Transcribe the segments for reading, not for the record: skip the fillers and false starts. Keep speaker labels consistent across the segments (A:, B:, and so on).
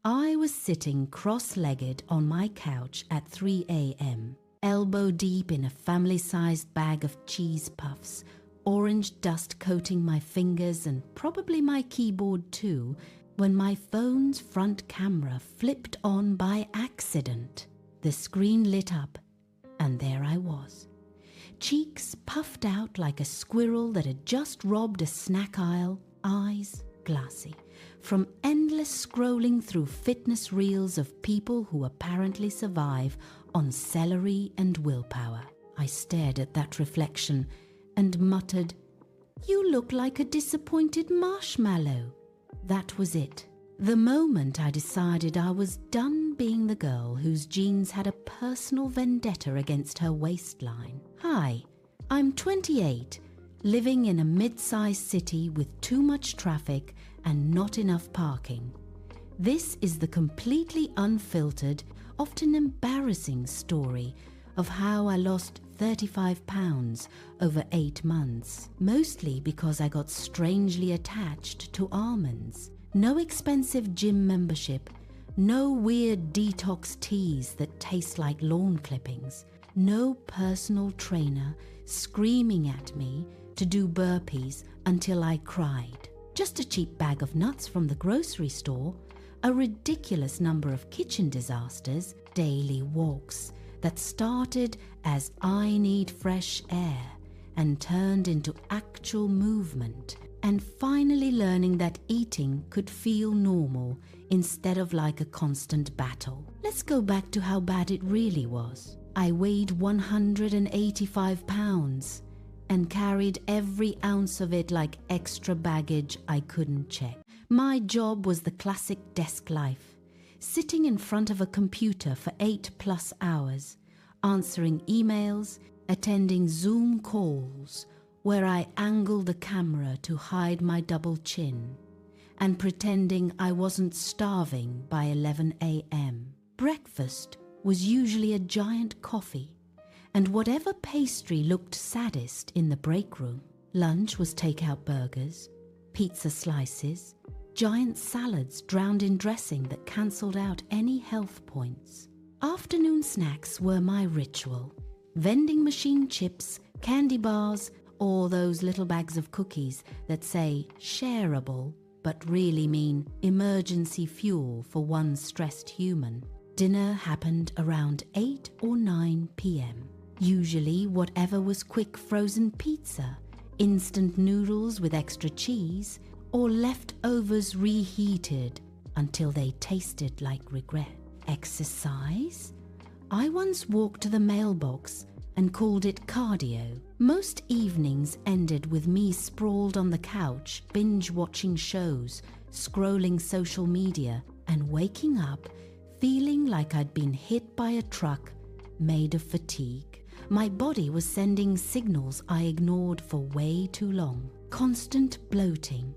A: I was sitting cross-legged on my couch at 3 a.m., elbow deep in a family-sized bag of cheese puffs, orange dust coating my fingers and probably my keyboard too, when my phone's front camera flipped on by accident. The screen lit up, and there I was. Cheeks puffed out like a squirrel that had just robbed a snack aisle, eyes glassy, from endless scrolling through fitness reels of people who apparently survive on celery and willpower. I stared at that reflection and muttered, "You look like a disappointed marshmallow." That was it. The moment I decided I was done being the girl whose jeans had a personal vendetta against her waistline. Hi, I'm 28, living in a mid-sized city with too much traffic and not enough parking. This is the completely unfiltered, often embarrassing story of how I lost 35 pounds over 8 months, mostly because I got strangely attached to almonds. No expensive gym membership, no weird detox teas that taste like lawn clippings, no personal trainer screaming at me to do burpees until I cried. Just a cheap bag of nuts from the grocery store, a ridiculous number of kitchen disasters, daily walks that started as I need fresh air and turned into actual movement, and finally learning that eating could feel normal instead of like a constant battle. Let's go back to how bad it really was. I weighed 185 pounds and carried every ounce of it like extra baggage I couldn't check. My job was the classic desk life, sitting in front of a computer for 8+ hours, answering emails, attending Zoom calls where I angled the camera to hide my double chin, and pretending I wasn't starving by 11 a.m. Breakfast was usually a giant coffee, and whatever pastry looked saddest in the break room. Lunch was takeout burgers, pizza slices, giant salads drowned in dressing that cancelled out any health points. Afternoon snacks were my ritual. Vending machine chips, candy bars, or those little bags of cookies that say shareable but really mean emergency fuel for one stressed human. Dinner happened around 8 or 9 p.m. Usually whatever was quick frozen pizza, instant noodles with extra cheese, or leftovers reheated until they tasted like regret. Exercise? I once walked to the mailbox and called it cardio. Most evenings ended with me sprawled on the couch, binge-watching shows, scrolling social media, and waking up feeling like I'd been hit by a truck made of fatigue. My body was sending signals I ignored for way too long. Constant bloating,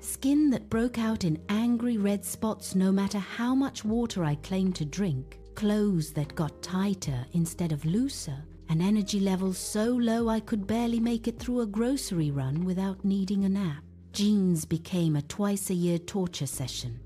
A: skin that broke out in angry red spots no matter how much water I claimed to drink, clothes that got tighter instead of looser, and energy levels so low I could barely make it through a grocery run without needing a nap. Jeans became a twice-a-year torture session.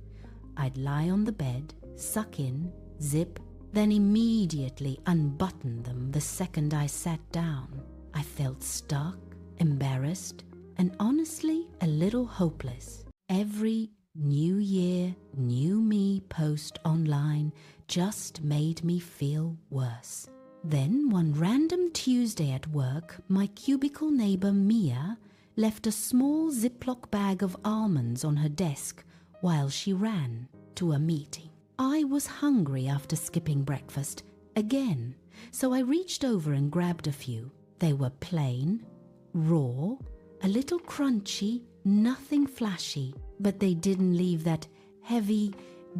A: I'd lie on the bed, suck in, zip, then immediately unbutton them the second I sat down. I felt stuck, embarrassed, and honestly a little hopeless. Every New Year, New Me post online just made me feel worse. Then one random Tuesday at work, my cubicle neighbor Mia left a small Ziploc bag of almonds on her desk while she ran to a meeting. I was hungry after skipping breakfast again, so I reached over and grabbed a few. They were plain, raw, a little crunchy, nothing flashy, but they didn't leave that heavy,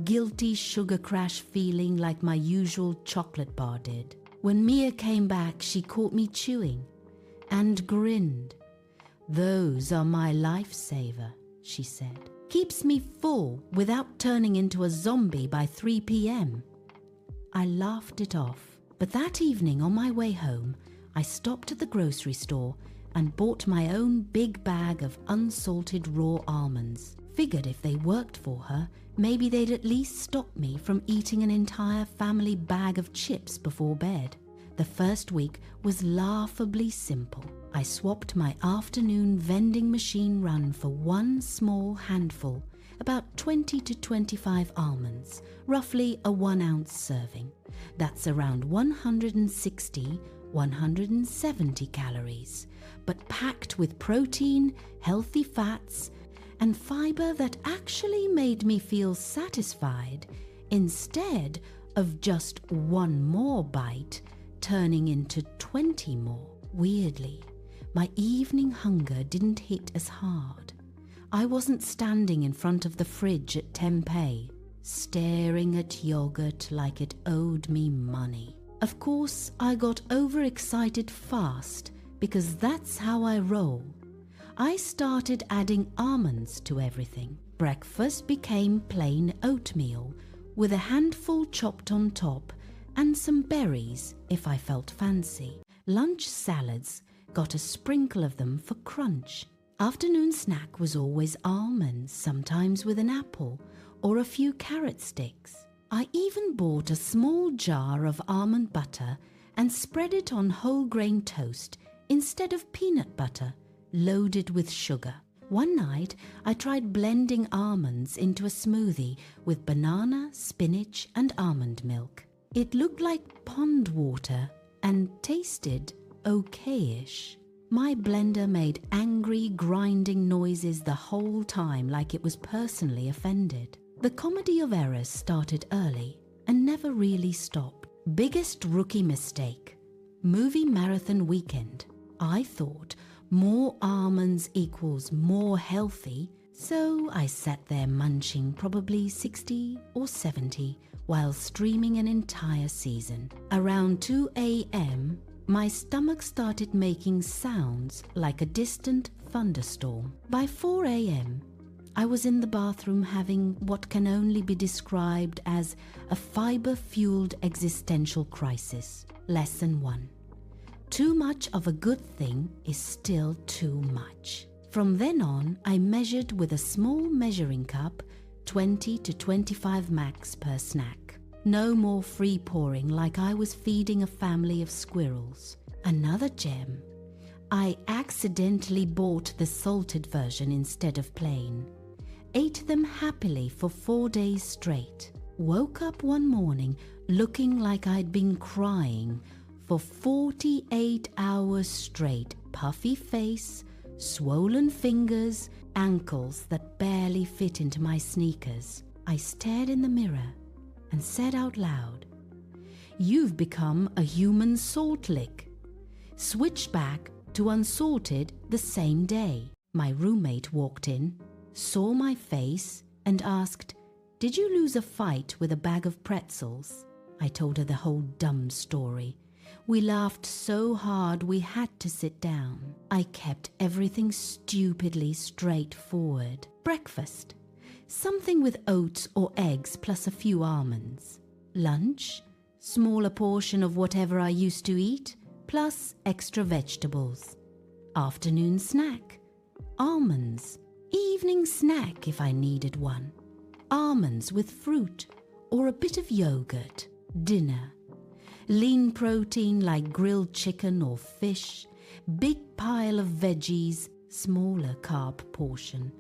A: guilty sugar crash feeling like my usual chocolate bar did. When Mia came back, she caught me chewing and grinned. "Those are my lifesaver," she said. "Keeps me full without turning into a zombie by 3 p.m. I laughed it off, but that evening on my way home, I stopped at the grocery store and bought my own big bag of unsalted raw almonds. Figured if they worked for her, maybe they'd at least stop me from eating an entire family bag of chips before bed. The first week was laughably simple. I swapped my afternoon vending machine run for one small handful, about 20 to 25 almonds, roughly a 1 ounce serving. That's around 160, 170 calories, but packed with protein, healthy fats, and fiber that actually made me feel satisfied instead of just one more bite turning into 20 more. Weirdly, my evening hunger didn't hit as hard. I wasn't standing in front of the fridge at tempeh, staring at yogurt like it owed me money. Of course, I got overexcited fast because that's how I roll. I started adding almonds to everything. Breakfast became plain oatmeal with a handful chopped on top and some berries if I felt fancy. Lunch salads got a sprinkle of them for crunch. Afternoon snack was always almonds, sometimes with an apple or a few carrot sticks. I even bought a small jar of almond butter and spread it on whole grain toast instead of peanut butter loaded with sugar. One night, I tried blending almonds into a smoothie with banana, spinach, and almond milk. It looked like pond water and tasted okay-ish. My blender made angry, grinding noises the whole time like it was personally offended. The comedy of errors started early and never really stopped. Biggest rookie mistake. Movie marathon weekend. I thought more almonds equals more healthy, so I sat there munching probably 60 or 70 while streaming an entire season. Around 2 a.m., my stomach started making sounds like a distant thunderstorm. By 4 a.m., I was in the bathroom having what can only be described as a fiber-fueled existential crisis. Lesson 1. Too much of a good thing is still too much. From then on, I measured with a small measuring cup, 20 to 25 max per snack. No more free pouring like I was feeding a family of squirrels. Another gem. I accidentally bought the salted version instead of plain. Ate them happily for 4 days straight. Woke up one morning looking like I'd been crying for 48 hours straight. Puffy face, swollen fingers, ankles that barely fit into my sneakers. I stared in the mirror and said out loud, "You've become a human salt lick." Switched back to unsalted the same day. My roommate walked in, saw my face, and asked, "Did you lose a fight with a bag of pretzels?" I told her the whole dumb story. We laughed so hard we had to sit down. I kept everything stupidly straightforward. Breakfast. Something with oats or eggs plus a few almonds. Lunch. Smaller portion of whatever I used to eat, plus extra vegetables. Afternoon snack. Almonds. Evening snack if I needed one. Almonds with fruit or a bit of yogurt. Dinner. Lean protein like grilled chicken or fish. Big pile of veggies, smaller carb portion.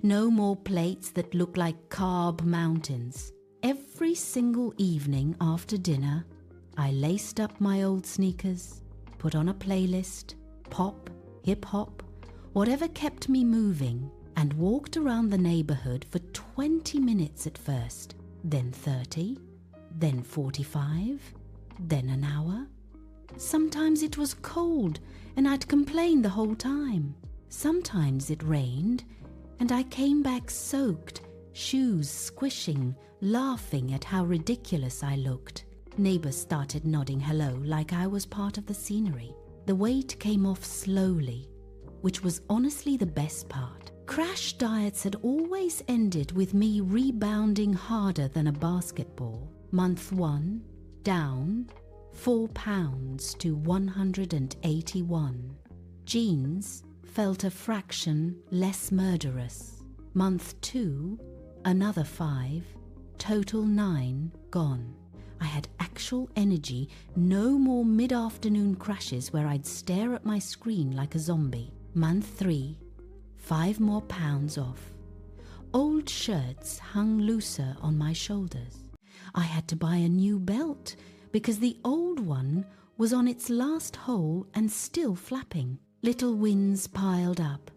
A: No more plates that look like carb mountains. Every single evening after dinner, I laced up my old sneakers, put on a playlist, pop, hip-hop, whatever kept me moving, and walked around the neighborhood for 20 minutes at first, then 30, then 45, then an hour. Sometimes it was cold and I'd complain the whole time. Sometimes it rained and I came back soaked, shoes squishing, laughing at how ridiculous I looked. Neighbors started nodding hello like I was part of the scenery. The weight came off slowly, which was honestly the best part. Crash diets had always ended with me rebounding harder than a basketball. Month 1, down 4 pounds to 181. Jeans felt a fraction less murderous. Month 2, another 5, total 9 gone. I had actual energy, no more mid-afternoon crashes where I'd stare at my screen like a zombie. Month 3, 5 more pounds off. Old shirts hung looser on my shoulders. I had to buy a new belt because the old one was on its last hole and still flapping. Little wins piled up.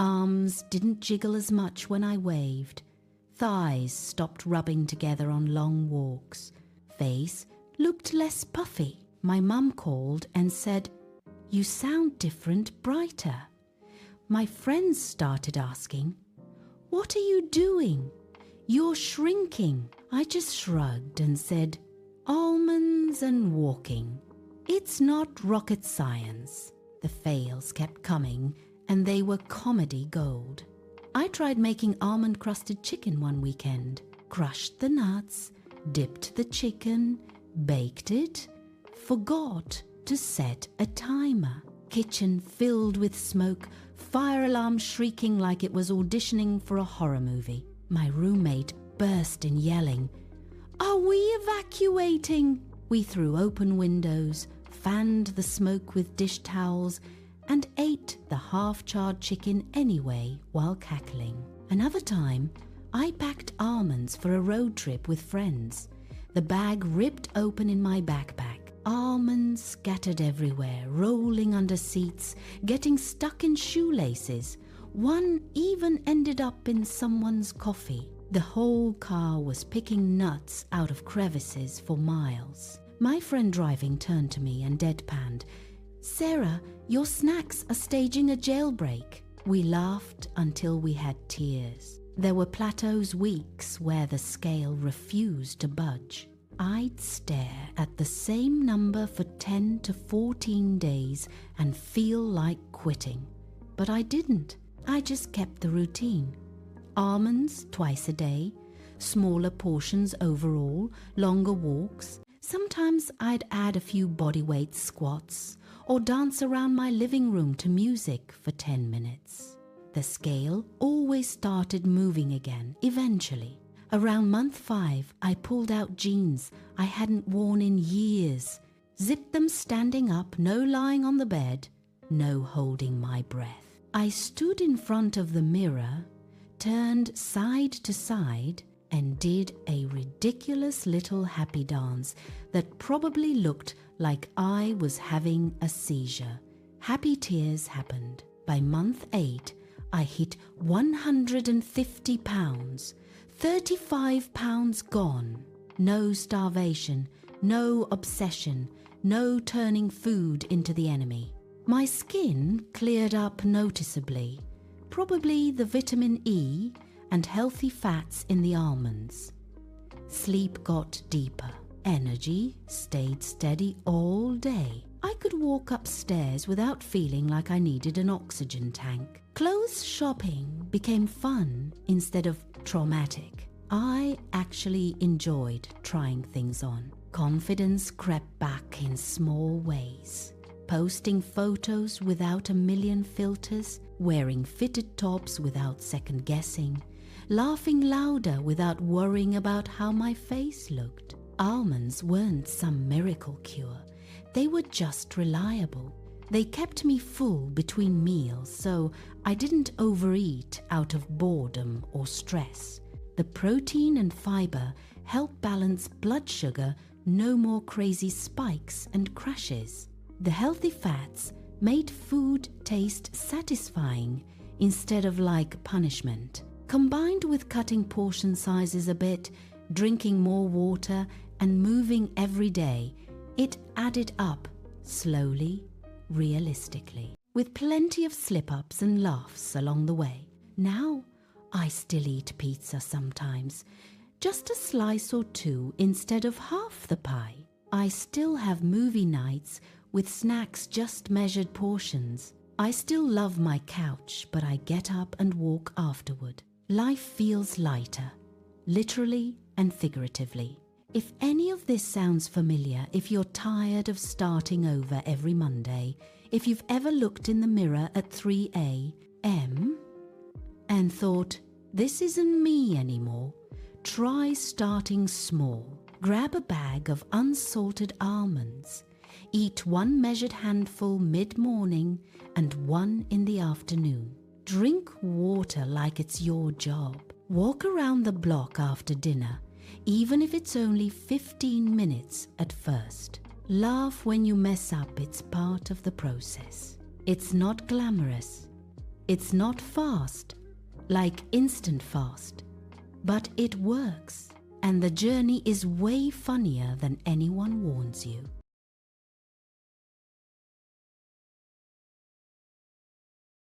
A: Arms didn't jiggle as much when I waved. Thighs stopped rubbing together on long walks. Face looked less puffy. My mum called and said, "You sound different, brighter." My friends started asking, "What are you doing? You're shrinking." I just shrugged and said, "Almonds and walking. It's not rocket science." The fails kept coming, and they were comedy gold. I tried making almond-crusted chicken one weekend, crushed the nuts, dipped the chicken, baked it, forgot to set a timer. Kitchen filled with smoke, fire alarm shrieking like it was auditioning for a horror movie. My roommate burst in yelling, "Are we evacuating?" We threw open windows, fanned the smoke with dish towels, and ate the half-charred chicken anyway while cackling. Another time, I packed almonds for a road trip with friends. The bag ripped open in my backpack. Almonds scattered everywhere, rolling under seats, getting stuck in shoelaces. One even ended up in someone's coffee. The whole car was picking nuts out of crevices for miles. My friend driving turned to me and deadpanned, "Sarah, your snacks are staging a jailbreak." We laughed until we had tears. There were plateaus weeks where the scale refused to budge. I'd stare at the same number for 10 to 14 days and feel like quitting. But I didn't. I just kept the routine. Almonds twice a day, smaller portions overall, longer walks. Sometimes I'd add a few bodyweight squats or dance around my living room to music for 10 minutes. The scale always started moving again, eventually. Around month 5, I pulled out jeans I hadn't worn in years, zipped them standing up, no lying on the bed, no holding my breath. I stood in front of the mirror, turned side to side, and did a ridiculous little happy dance that probably looked like I was having a seizure. Happy tears happened. By month 8, I hit 150 pounds. 35 pounds gone. No starvation, no obsession, no turning food into the enemy. My skin cleared up noticeably, probably the vitamin E and healthy fats in the almonds. Sleep got deeper. Energy stayed steady all day. I could walk upstairs without feeling like I needed an oxygen tank. Clothes shopping became fun instead of traumatic. I actually enjoyed trying things on. Confidence crept back in small ways. Posting photos without a million filters, wearing fitted tops without second guessing, laughing louder without worrying about how my face looked. Almonds weren't some miracle cure. They were just reliable. They kept me full between meals, so I didn't overeat out of boredom or stress. The protein and fiber helped balance blood sugar, no more crazy spikes and crashes. The healthy fats made food taste satisfying instead of like punishment. Combined with cutting portion sizes a bit, drinking more water, and moving every day, it added up slowly, realistically, with plenty of slip-ups and laughs along the way. Now, I still eat pizza sometimes, just a slice or two instead of half the pie. I still have movie nights with snacks just measured portions. I still love my couch, but I get up and walk afterward. Life feels lighter, literally and figuratively. If any of this sounds familiar, if you're tired of starting over every Monday, if you've ever looked in the mirror at 3 a.m. and thought, This isn't me anymore. Try starting small. Grab a bag of unsalted almonds. Eat 1 measured handful mid-morning and 1 in the afternoon. Drink water like it's your job. Walk around the block after dinner, even if it's only 15 minutes at first. Laugh when you mess up, it's part of the process. It's not glamorous. It's not fast, like instant fast. But it works, and the journey is way funnier than anyone warns you.